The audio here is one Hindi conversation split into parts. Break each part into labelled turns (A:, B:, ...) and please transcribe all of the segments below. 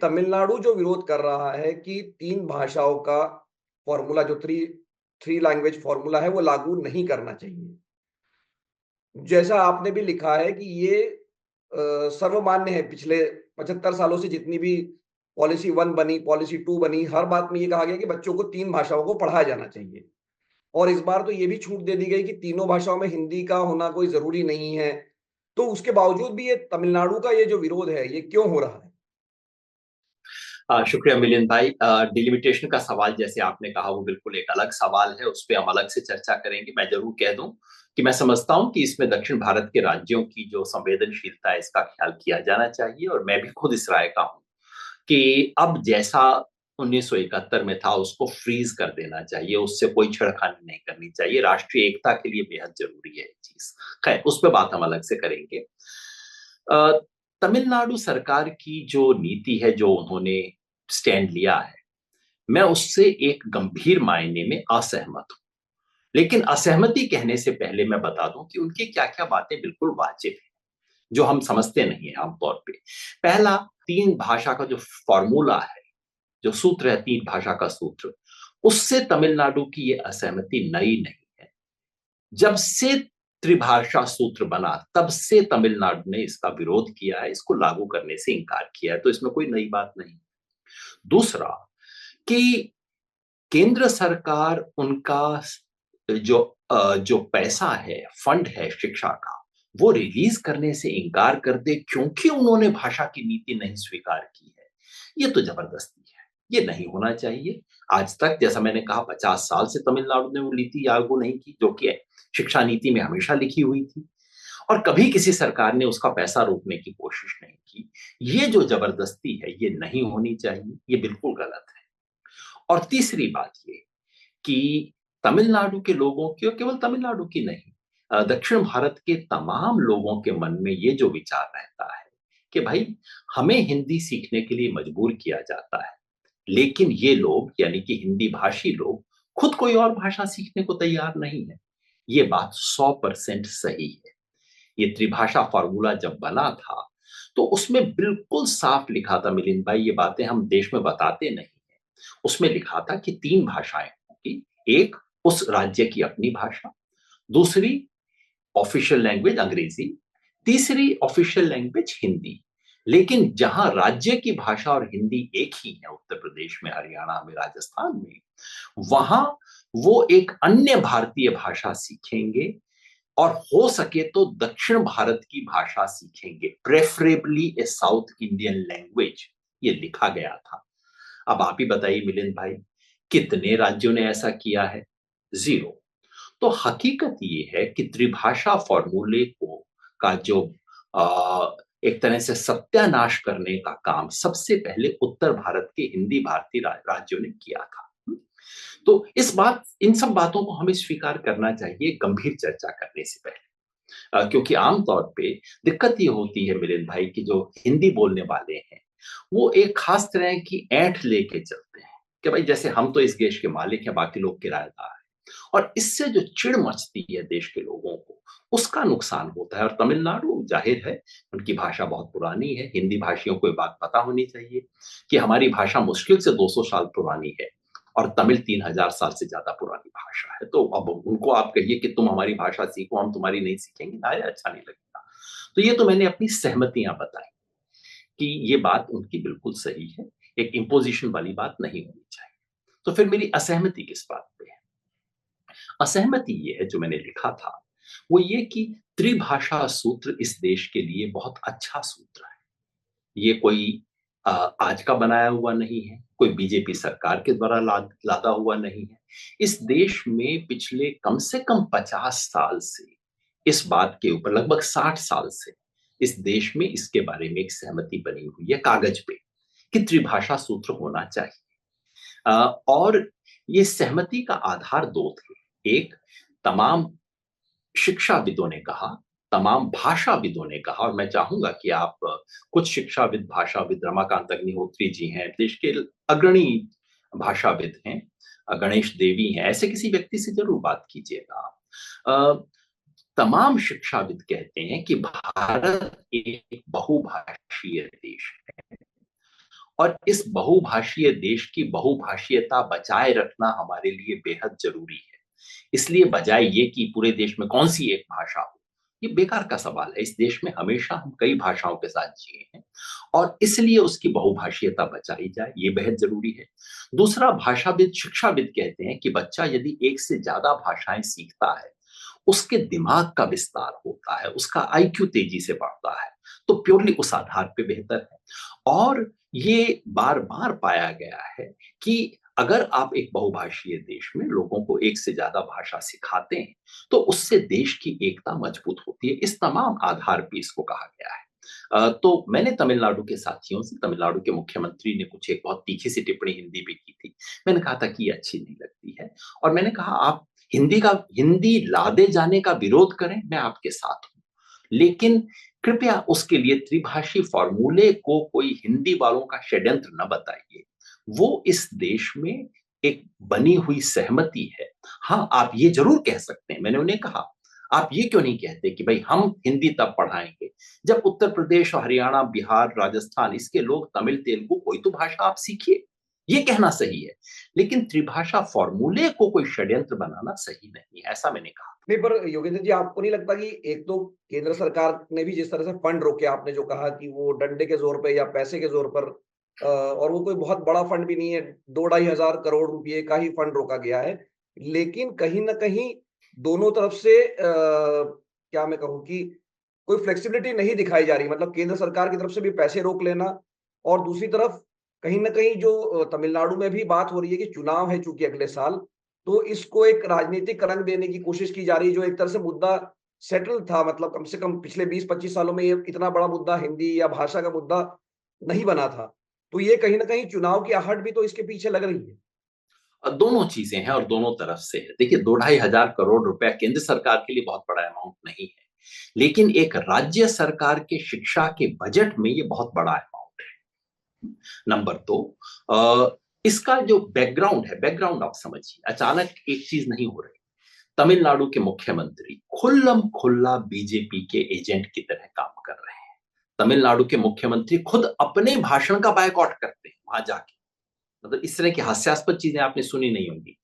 A: तमिलनाडु जो विरोध कर रहा है कि 3 भाषाओं का फ़ॉर्मूला जो थ्री लैंग्वेज फ़ॉर्मूला है, वो लागू नहीं करना चाहिए। जैसा आपने भी लिखा है कि ये सर्वमान्य है पिछले 75 सालों से जितनी भी पॉलिसी 1 बनी, पॉलिसी 2 बनी, हर बात में ये कहा गया कि बच्चों को 3 भाषाओं को पढ़ाया जाना चाहिए। और इस बार तो ये भी छूट दे दी गई कि तीनों भाषाओं में हिंदी का होना कोई ज़रूरी नहीं है। तो उसके बावजूद भी ये तमिलनाडु का ये जो विरोध है, ये क्यों हो रहा है?
B: शुक्रिया मिलिंद भाई। डिलिमिटेशन का सवाल जैसे आपने कहा वो बिल्कुल एक अलग सवाल है, उस पर हम अलग से चर्चा करेंगे। मैं जरूर कह दूं कि मैं समझता हूं कि इसमें दक्षिण भारत के राज्यों की जो संवेदनशीलता है इसका ख्याल किया जाना चाहिए, और मैं भी खुद इस राय का हूं कि अब जैसा 1971 में था उसको फ्रीज कर देना चाहिए, उससे कोई छेड़खानी नहीं करनी चाहिए। राष्ट्रीय एकता के लिए बेहद जरूरी है ये चीज। खैर, उस पर बात हम अलग से करेंगे। तमिलनाडु सरकार की जो नीति है, जो उन्होंने स्टैंड लिया है, मैं उससे एक गंभीर मायने में असहमत हूं। लेकिन असहमति कहने से पहले मैं बता दूं कि उनकी क्या क्या बातें बिल्कुल वाजिब है, जो हम समझते नहीं है आमतौर पे। पहला, 3 भाषा का जो फॉर्मूला है, जो सूत्र है, 3 भाषा का सूत्र, उससे तमिलनाडु की ये असहमति नई नहीं है। जब से त्रिभाषा सूत्र बना तब से तमिलनाडु ने इसका विरोध किया है, इसको लागू करने से इनकार किया है, तो इसमें कोई नई बात नहीं। दूसरा, कि केंद्र सरकार उनका जो पैसा है, फंड है शिक्षा का, वो रिलीज करने से इनकार कर दे क्योंकि उन्होंने भाषा की नीति नहीं स्वीकार की है, ये तो जबरदस्ती है। ये नहीं होना चाहिए। आज तक, जैसा मैंने कहा, 50 साल से तमिलनाडु ने वो नीति लागू नहीं की, जो कि शिक्षा नीति में हमेशा लिखी हुई थी, और कभी किसी सरकार ने उसका पैसा रोकने की कोशिश नहीं की। ये जो जबरदस्ती है, ये नहीं होनी चाहिए, ये बिल्कुल गलत है। और तीसरी बात ये कि तमिलनाडु के लोगों की, और केवल तमिलनाडु की नहीं, दक्षिण भारत के तमाम लोगों के मन में ये जो विचार रहता है कि भाई, हमें हिंदी सीखने के लिए मजबूर किया जाता है, लेकिन ये लोग, यानी कि हिंदी भाषी लोग, खुद कोई और भाषा सीखने को तैयार नहीं है। ये बात 100% सही है। ये त्रिभाषा फॉर्मूला जब बना था तो उसमें बिल्कुल साफ लिखा था मिलिंद भाई, ये बातें हम देश में बताते नहीं है। उसमें लिखा था कि 3 भाषाएं होंगी। एक, उस राज्य की अपनी भाषा। दूसरी, ऑफिशियल लैंग्वेज अंग्रेजी। तीसरी, ऑफिशियल लैंग्वेज हिंदी। लेकिन जहां राज्य की भाषा और हिंदी एक ही है, उत्तर प्रदेश में, हरियाणा में, राजस्थान में, वहां वो एक अन्य भारतीय भाषा सीखेंगे, और हो सके तो दक्षिण भारत की भाषा सीखेंगे, प्रेफरेबली ए साउथ इंडियन लैंग्वेज, ये लिखा गया था। अब आप ही बताइए मिलिंद भाई, कितने राज्यों ने ऐसा किया है? जीरो। तो हकीकत ये है कि त्रिभाषा फॉर्मूले को का जो एक तरह से सत्यानाश करने का काम सबसे पहले उत्तर भारत के हिंदी भारतीय राज्यों ने किया था। तो इन सब बातों को हमें स्वीकार करना चाहिए गंभीर चर्चा करने से पहले। क्योंकि आमतौर पे दिक्कत ये होती है मिलिंद भाई कि जो हिंदी बोलने वाले हैं, वो एक खास तरह की ऐंठ लेके चलते हैं कि भाई, जैसे हम तो इस देश के मालिक हैं, बाकी लोग किराएदार हैं। और इससे जो चिढ़ मचती है देश के लोगों को, उसका नुकसान होता है। और तमिलनाडु, जाहिर है, उनकी भाषा बहुत पुरानी है। हिंदी भाषियों को ये बात पता होनी चाहिए कि हमारी भाषा मुश्किल से 200 साल पुरानी है, और तमिल 3000 साल से ज्यादा पुरानी भाषा है। तो अब उनको आप कहिए कि तुम हमारी भाषा सीखो, हम तुम्हारी नहीं सीखेंगे, ना, अच्छा नहीं लगेगा। तो ये तो मैंने अपनी सहमतियां बताई कि ये बात उनकी बिल्कुल सही है। एक इम्पोजिशन वाली बात नहीं होनी चाहिए। तो फिर मेरी असहमति किस बात पे है? असहमति ये है, जो मैंने लिखा था, वो ये कि त्रिभाषा सूत्र इस देश के लिए बहुत अच्छा सूत्र है। ये कोई आज का बनाया हुआ नहीं है, कोई बीजेपी सरकार के द्वारा लादा हुआ नहीं है। इस देश में पिछले कम से कम 50 साल से इस बात के ऊपर, लगभग 60 साल से, इस देश में इसके बारे में एक सहमति बनी हुई है कागज पे कि त्रिभाषा सूत्र होना चाहिए। और ये सहमति का आधार दो थे। एक, तमाम शिक्षाविदों ने कहा, तमाम भाषाविदों ने कहा, और मैं चाहूंगा कि आप कुछ शिक्षाविद, भाषाविद, रमाकांत अग्निहोत्री जी हैं, देश के अग्रणी भाषाविद हैं, गणेश देवी हैं, ऐसे किसी व्यक्ति से जरूर बात कीजिएगा आप। तमाम शिक्षाविद कहते हैं कि भारत एक बहुभाषीय देश है, और इस बहुभाषीय देश की बहुभाषीयता बचाए रखना हमारे लिए बेहद जरूरी है। इसलिए बजाय ये कि पूरे देश में कौन सी एक भाषा हो, ये बेकार का सवाल है। इस देश में हमेशा हम कई भाषाओं के साथ जिए हैं और इसलिए उसकी बहुभाषीयता बचाई जाए, ये बेहद जरूरी है। दूसरा, भाषाविद शिक्षाविद कहते हैं कि बच्चा यदि एक से ज्यादा भाषाएं सीखता है, उसके दिमाग का विस्तार होता है, उसका आईक्यू तेजी से बढ़ता है, तो प्योरली उस आधार पे बेहतर है। और ये बार बार पाया गया है कि अगर आप एक बहुभाषीय देश में लोगों को एक से ज्यादा भाषा सिखाते हैं, तो उससे देश की एकता मजबूत होती है। इस तमाम आधार पे इसको कहा गया है। तो मैंने तमिलनाडु के साथियों से, तमिलनाडु के मुख्यमंत्री ने कुछ एक बहुत तीखी सी टिप्पणी हिंदी पे की थी। मैंने कहा था कि ये अच्छी नहीं लगती है, और मैंने कहा आप हिंदी लादे जाने का विरोध करें, मैं आपके साथ हूं, लेकिन कृपया उसके लिए त्रिभाषी फॉर्मूले को कोई हिंदी वालों का षड्यंत्र न बताइए। वो इस देश में एक बनी हुई सहमति है। हाँ, आप ये जरूर कह सकते हैं, मैंने उन्हें कहा, आप ये क्यों नहीं कहते कि भाई हम हिंदी तब पढ़ाएंगे जब उत्तर प्रदेश, हरियाणा, बिहार, राजस्थान, इसके लोग तमिल, तेलुगु, कोई तो भाषा आप सीखिए। ये कहना सही है, लेकिन त्रिभाषा फॉर्मूले को कोई षड्यंत्र बनाना सही नहीं है, ऐसा मैंने कहा।
A: नहीं, पर योगेंद्र जी, आपको नहीं लगता कि एक तो केंद्र सरकार ने भी जिस तरह से फंड रोके, आपने जो कहा कि वो डंडे के जोर पे या पैसे के जोर पर, और वो कोई बहुत बड़ा फंड भी नहीं है, 2-2.5 हज़ार करोड़ रुपए का ही फंड रोका गया है। लेकिन कहीं न कहीं दोनों तरफ से क्या मैं कहूँ कि कोई फ्लेक्सिबिलिटी नहीं दिखाई जा रही। मतलब केंद्र सरकार की तरफ से भी पैसे रोक लेना, और दूसरी तरफ कहीं न कहीं जो तमिलनाडु में भी बात हो रही है कि चुनाव है चूँकि अगले साल, तो इसको एक राजनीतिक रंग देने की कोशिश की जा रही है, जो एक तरह से मुद्दा सेटल था। मतलब कम से कम पिछले 20-25 सालों में ये इतना बड़ा मुद्दा हिंदी या भाषा का मुद्दा नहीं बना था। तो ये कहीं न कहीं चुनाव की आहट भी तो इसके पीछे लग रही है।
B: दोनों चीजें हैं और दोनों तरफ से है। देखिए, 2-2.5 हज़ार करोड़ रुपया केंद्र सरकार के लिए बहुत बड़ा अमाउंट नहीं है, लेकिन एक राज्य सरकार के शिक्षा के बजट में ये बहुत बड़ा अमाउंट है। नंबर दो, इसका जो बैकग्राउंड आप समझिए। अचानक एक चीज नहीं हो रही। तमिलनाडु के मुख्यमंत्री खुल्लम खुल्ला बीजेपी के एजेंट की तरह काम कर रहे हैं। तमिलनाडु के मुख्यमंत्री खुद अपने भाषण का बायकॉट करते हैं वहां जाके। मतलब इस तरह की हास्यास्पद चीजें आपने सुनी नहीं होंगी।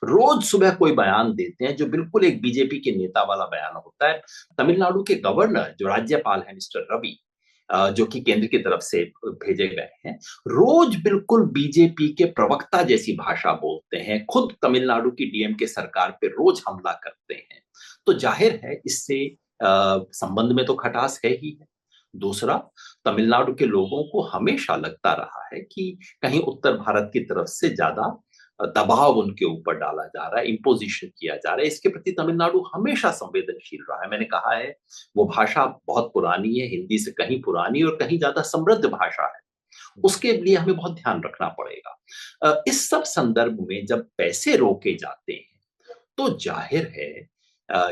B: रोज सुबह कोई बयान देते हैं जो बिल्कुल एक बीजेपी के नेता वाला बयान होता है। तमिलनाडु के गवर्नर जो राज्यपाल है मिस्टर रवि, जो कि केंद्र की तरफ से भेजे गए हैं, रोज बिल्कुल बीजेपी के प्रवक्ता जैसी भाषा बोलते हैं, खुद तमिलनाडु की डीएमके सरकार पे रोज हमला करते हैं। तो जाहिर है इससे संबंध में तो खटास है ही है। दूसरा, तमिलनाडु के लोगों को हमेशा लगता रहा है कि कहीं उत्तर भारत की तरफ से ज्यादा दबाव उनके ऊपर डाला जा रहा है, इम्पोजिशन किया जा रहा है। इसके प्रति तमिलनाडु हमेशा संवेदनशील रहा है। मैंने कहा है, वो भाषा बहुत पुरानी है, हिंदी से कहीं पुरानी और कहीं ज्यादा समृद्ध भाषा है। उसके लिए हमें बहुत ध्यान रखना पड़ेगा। इस सब संदर्भ में जब पैसे रोके जाते हैं, तो जाहिर है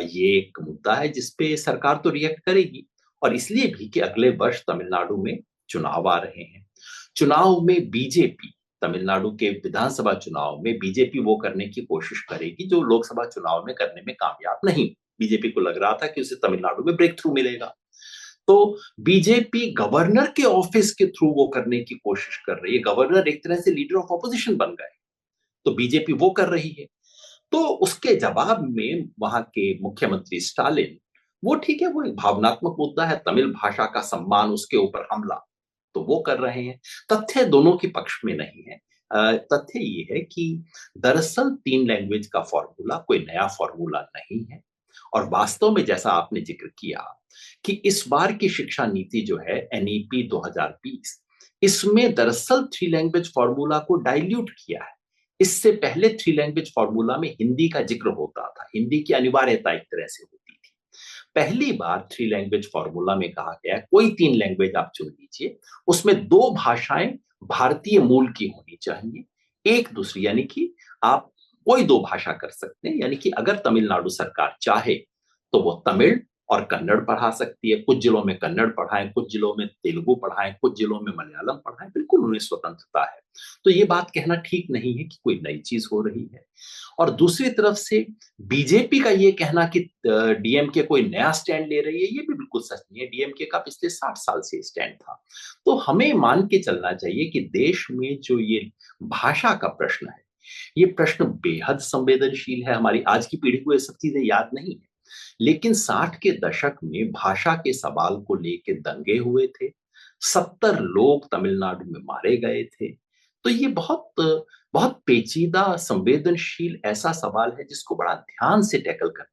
B: ये एक मुद्दा है जिसपे सरकार तो रिएक्ट करेगी। और इसलिए भी कि अगले वर्ष तमिलनाडु में चुनाव आ रहे हैं। चुनाव में बीजेपी, तमिलनाडु के विधानसभा चुनाव में बीजेपी वो करने की कोशिश करेगी जो लोकसभा चुनाव में करने में कामयाब नहीं। बीजेपी को लग रहा था कि उसे तमिलनाडु में ब्रेक थ्रू मिलेगा, तो बीजेपी गवर्नर के ऑफिस के थ्रू वो करने की कोशिश कर रही है। गवर्नर एक तरह से लीडर ऑफ ऑपोजिशन बन गए, तो बीजेपी वो कर रही है। तो उसके जवाब में वहां के मुख्यमंत्री स्टालिन, वो ठीक है, वो एक भावनात्मक मुद्दा है, तमिल भाषा का सम्मान, उसके ऊपर हमला, तो वो कर रहे हैं। तथ्य दोनों के पक्ष में नहीं है। तथ्य ये है कि दरअसल 3 लैंग्वेज का फॉर्मूला कोई नया फॉर्मूला नहीं है। और वास्तव में जैसा आपने जिक्र किया कि इस बार की शिक्षा नीति जो है एनईपी 2020, इसमें दरअसल 3 लैंग्वेज फॉर्मूला को डाइल्यूट किया है। इससे पहले 3 लैंग्वेज फॉर्मूला में हिंदी का जिक्र होता था, हिंदी की अनिवार्यता एक तरह से होती थी। पहली बार 3 लैंग्वेज फॉर्मूला में कहा गया कोई 3 लैंग्वेज आप चुन लीजिए, उसमें 2 भाषाएं भारतीय मूल की होनी चाहिए, एक दूसरी, यानी कि आप कोई 2 भाषा कर सकते हैं। यानी कि अगर तमिलनाडु सरकार चाहे तो वो तमिल और कन्नड़ पढ़ा सकती है। कुछ जिलों में कन्नड़ पढ़ाएं, कुछ जिलों में तेलुगु पढ़ाएं, कुछ जिलों में मलयालम पढ़ाएं, बिल्कुल उन्हें स्वतंत्रता है। तो ये बात कहना ठीक नहीं है कि कोई नई चीज हो रही है। और दूसरी तरफ से बीजेपी का ये कहना कि डीएमके कोई नया स्टैंड ले रही है, ये भी बिल्कुल सच नहीं है। डीएमके का पिछले 60 साल से स्टैंड था। तो हमें मान के चलना चाहिए कि देश में जो ये भाषा का प्रश्न है, ये प्रश्न बेहद संवेदनशील है। हमारी आज की पीढ़ी को ये सब चीजें याद नहीं है, लेकिन 60 के दशक में भाषा के सवाल को लेकर दंगे हुए थे। 70 लोग तमिलनाडु में मारे गए थे। तो ये बहुत बहुत पेचीदा, संवेदनशील ऐसा सवाल है जिसको बड़ा ध्यान से टैकल करना